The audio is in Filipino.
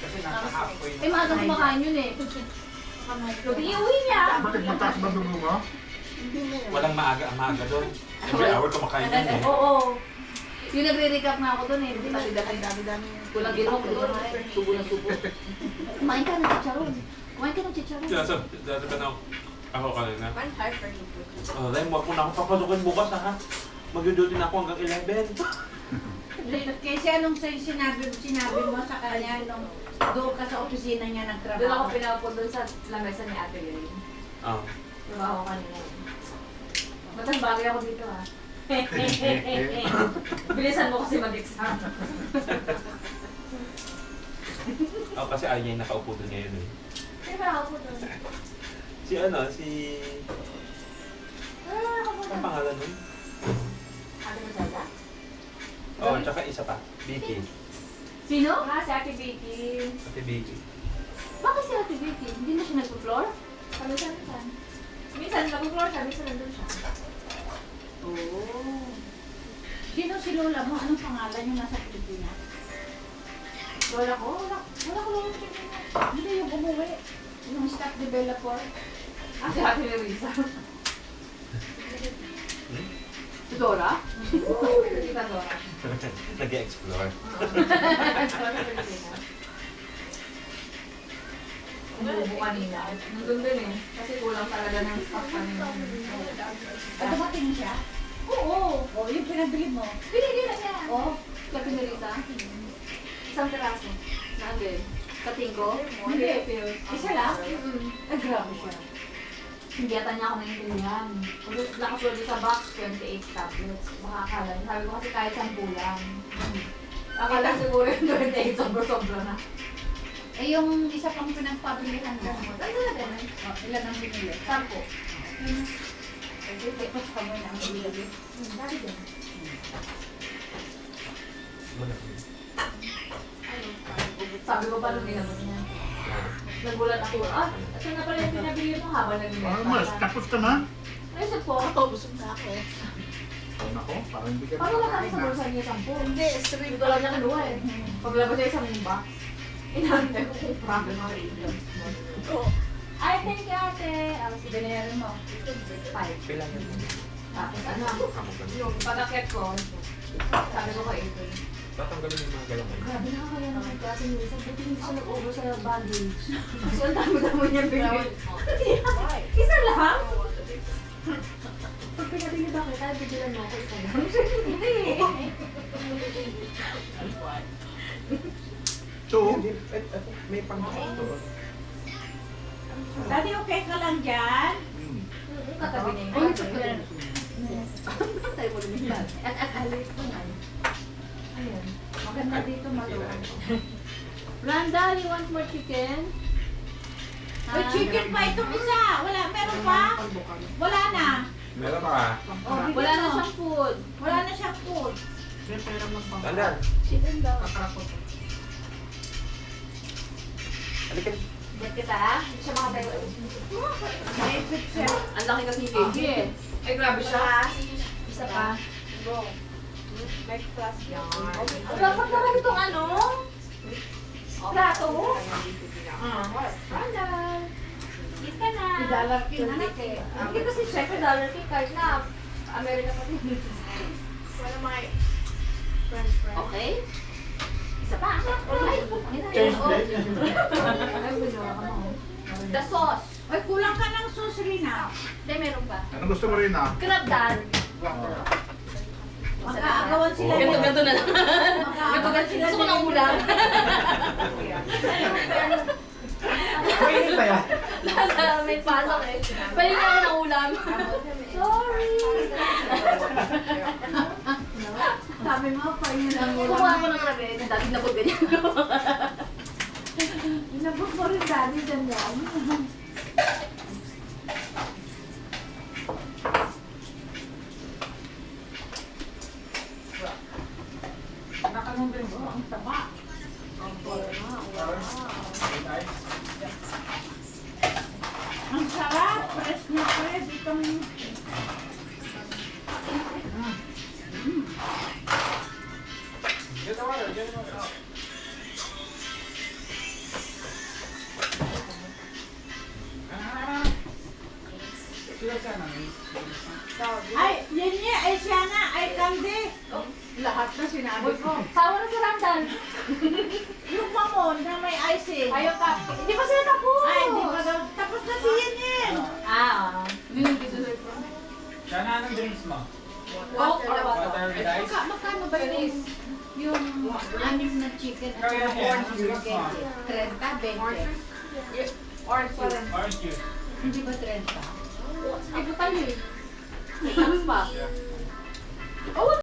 Kasi nasa halfway na. Eh, maaga kumakain yun eh. Gabi iuwi niya. Bakit mataas ba dugo mo? Walang maaga doon. Every hour kumakain yun eh. Oo. Yung nagre-recap na ako doon eh. Dami-dami. Kulang ginok doon. Subo na subo. Kumain ka ng chicharon. Kumain ka ng chicharon. Dati ka na ako kanina. Oh, Lem, wag mo na ako papasukin bukas ha. Mag-duty na ako hanggang 11. Kasi anong sinabi mo sa kanya nung doon ka sa opisina niya Doon ako nagtrabaho? pinapon doon sa lamesa ni Ate Lynn. Oh. Trabaho kanina. Matang bagay ako dito ha. Bilisan mo kasi mag-exam. Oh, kasi ayaw niya yung nakaupo doon ngayon eh. Kaya ba ako doon? Si... Ako Ang doon. pangalan nun? Ate Mazala? Oh, tsaka isa pa. Vicky. Sino? Si Ate Vicky. Ate Vicky. Bakit si Ate Vicky? Hindi na siya nag-floor? Minsan. Minsan nag-floor siya, minsan nandun siya. Oh. Sino si Lola mo? Anong pangalan yung nasa Pilipinas? Lola ko? Wala ko lola siya. Hindi yung umuwi. Yung staff developer. Si Ate Larissa. Si Dora? Si Dora. Nag-explore. Umubo kanina. Nandun din eh. Kasi kulang talaga ng staff kanina. Dumating siya? Oo. O, yung pinabili mo. Binigyan na niya. Oo. Kaya pinilita. Isang peraso. Saan din? Kating ko? Hindi. Isa lang? Ay, grabe siya. Hindi ata niya ako naiintindihan. Kung nakasulat sa box, 28 tablets. Baka akala niya. Sabi ko kasi kahit 10 lang. Akala siguro yung 28 sobra-sobra na. Eh, yung isa pang pinagpabilihan mo. Ano na din? Ilan ang binili? 10. Tapos kami na ang binili. Dali din. Sabi ko pa nung ginamot niya. Nagulat ako. Ito na pala yung pinabili mo habang Ano mas, tapos ka na? Naisip ko, busog na ako. Ako, parang hindi ka Paano lang kami sa bulsa niya 10? Hindi, straight ko lang niya kinuha eh. Paglabas niya isang box. Inantay ko kung prado na rin. Ay, thank you ate. Si Benere mo. 5. Kailan yun? Tapos ano, yung pag-akit ko, sabi ko kay Ethan. Tatanggalin yung mga galang ngayon. Grabe na kaya naman kasi minsan, buti hindi siya nag-over sa bandage. Kasi ang dami-dami niya binigay. Isa lang? Pag pinabili ba kita, bibilan mo ako isa lang. Hindi eh. So, May pang-ito. Daddy, okay ka lang dyan? Katabi niya yun. Ay, ito ko yan. Tayo mo rin yan. At alit ko nga. Ayan. Maganda dito maluwan. Randa, you want more chicken? May chicken pa itong isa. Wala, meron pa? Wala na. Meron pa. Oh, Wala na siyang food. Wala na siyang food. Tandaan. Chicken daw. Halika. Diyan kita ha? Hindi siya makatayo. Naipit siya. Ang laki kasi ni Gigi eh. Ay, grabe siya. Isa pa. Ang dapat naman itong ano? Plato? Randa. Eat ka na. Dollar king anak eh. Hindi kasi syempre dollar king kahit na Amerika pa din. Wala may Okay? Isa pa. Ay, change plate. The sauce. Ay, kulang ka ng sauce, Rina. Hindi, meron pa. Ano gusto mo rin ah? Crab dal. Magkaagawan sila. Ganto na lang. Magkaagawan sila. Gusto ko ng ulam. Pwede ba yan? Nasa may pasok eh. Pwede na ako ng ulam. Sorry. Sabi mo, pahinga ng Kumuha ulam. ko ng crab eh. Dati nabot ganyan. Inabot mo rin daddy dyan yan. Nakanong mo, ang taba. Ang sarap, press na press. Itong Get the water, get the water. Sila sana. Ay, yun niya, ay siya na, ay kandi. Lahat na sinabi ko. Sawa na si Randall. Yung mamon na may icing. Ayaw ka. Hindi pa sila tapos. Ay, di pa daw. Tapos na si Yan. Ah, hindi dito sa Siya na, anong drinks mo? Coke or what? Water with ice? Magkano ba yun is? Yung anim na chicken at Kaya saka yan, pork drinks mo. spaghetti. 30, 20. Orange Orange juice. Hindi ba 30? Ay, tayo eh. Tapos pa. Oh,